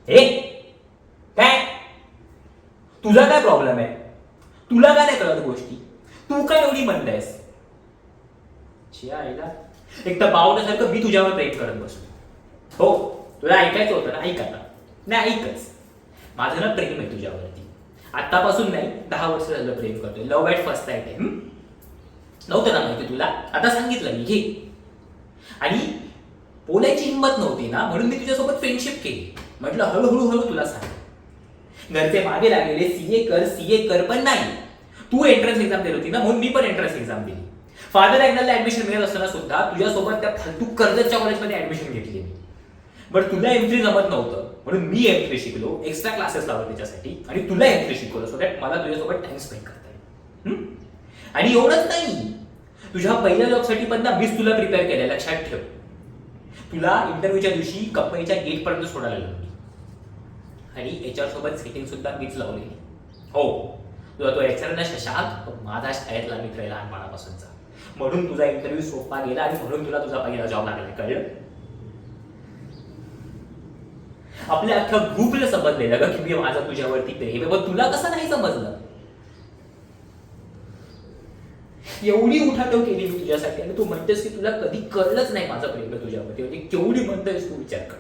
हे काय तुझा काय प्रॉब्लेम आहे? तुला काय नाही कळत गोष्टी? तू काय एवढी मंद आहेस? आईला एक तर बावल्यासारखं मी तुझ्यावर प्रेम करत बसलो. हो, तुला ऐकायचं होतं ना, ऐक आता. नाही ऐकच, माझं ना प्रेम आहे तुझ्यावरती. आतापासून नाही, 10 वर्ष झालं प्रेम करतोय. लव्ह ॲट फर्स्ट साईट आहे. नव्हतं ना माहिती तुला? आता सांगितलं मी, घे. आणि बोलायची हिंमत नव्हती ना, म्हणून मी तुझ्यासोबत फ्रेंडशिप केली. म्हटलं हळूहळू तुला सांग. घरचे मागे लागलेले सीए कर पण नाही. तू एंट्रन्स एक्झाम देत होती ना, म्हणून मी पण एंट्रन्स एक्झाम दिली. फादर ॲग्नलला ऍडमिशन मिळत असताना सुद्धा तुझ्यासोबत त्या फालतू कर्जतच्या कॉलेजमध्ये ऍडमिशन घेतली मी. बट तुला एंट्री जमत नव्हतं, म्हणून मी एंट्री शिकलो, एक्स्ट्रा क्लासेस लावले त्याच्यासाठी, आणि तुला एंट्री शिकवलं सो दॅट मला तुझ्यासोबत टाइम स्पेंड करता येईल. आणि एवढंच नाही, तुझ्या पहिल्या जॉबसाठी पण ना मीच तुला प्रिपेअर केलं, लक्षात ठेव. तुला इंटरव्ह्यूच्या दिवशी कंपनीच्या गेटपर्यंत सोडायला लागलो मी. आणि एचआर सोबत सेटिंग सुद्धा मीच लावलेली. हो, तुझा तो एचआर ना शशांक माझा शाळेतला मित्र आहे लहानपणापासूनचा, म्हणून तुझा इंटरव्ह्यू सोपा गेला आणि म्हणून तुला तुझा पहिला जॉब लागला. कळलं? आपल्या अख्ख्या ग्रुपला समजलेलं ग की मी माझा तुझ्यावरती प्रेम आहे, पण तुला कसं नाही समजलं? एवढी उठाठेव केली मी तुझ्यासाठी आणि तू म्हणतेस की तुला कधी कळलंच नाही माझं प्रेम आहे तुझ्यावरती. म्हणजे केवढी म्हणतेस तू, विचार कर.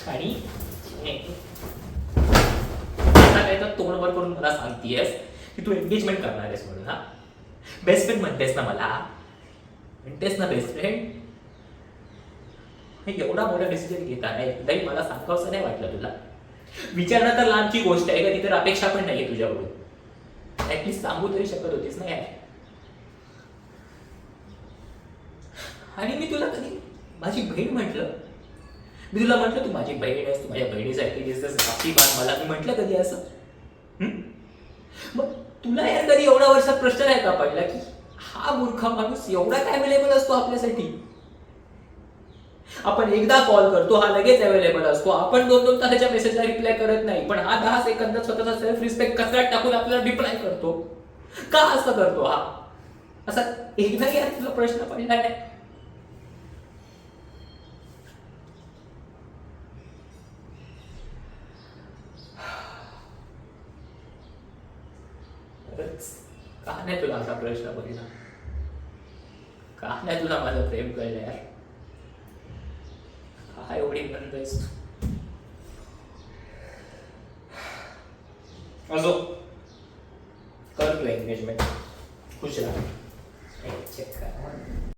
आणि काय तर तोंडवर करून मला सांगतेस की तू एंगेजमेंट करणार आहेस म्हणून. हा, बेस्ट फ्रेंड म्हणतेस ना मला, म्हणतेस ना बेस्ट फ्रेंड. एवढा मोठा डिसिजन घेत आहे तरी मला सांगावंसं नाही वाटलं तुला? विचारणं तर लांबची गोष्ट आहे, का तिथे अपेक्षा पण नाहीये तुझ्याकडून. ऍटलीस्ट सांगू तरी शकत होतीस ना यार. आणि मी तुला कधी माझी बहीण म्हटलं? मी तुला म्हटलं तू माझी बहीण आहेस, तू माझ्या बहिणीसारखी दिसतेस, राखी बांध मला, मी म्हटलं कधी असं? मग तुला यार कधी एवढ्या वर्षात प्रश्न नाही का पडला की हा मूर्ख माणूस एवढा काय अवेलेबल असतो आपल्यासाठी? आपण एकदा कॉल करतो, हा लगेच अवेलेबल असतो. आपण 2-2 तासाच्या मेसेजला रिप्लाय करत नाही, पण हा 10 सेकंदात स्वतःचा सेल्फ रिस्पेक्ट कचऱ्यात टाकून आपल्याला रिप्लाय करतो. का असं करतो हा? असा एकदा यार तुला प्रश्न पडला नाही? का नाही तुला असा प्रश्न पडला? का नाही तुला माझं प्रेम कळलं यार? का एवढी बंद आहेस तू? असो, कर तू एंगेजमेंट, खुश राहा. चेक कर.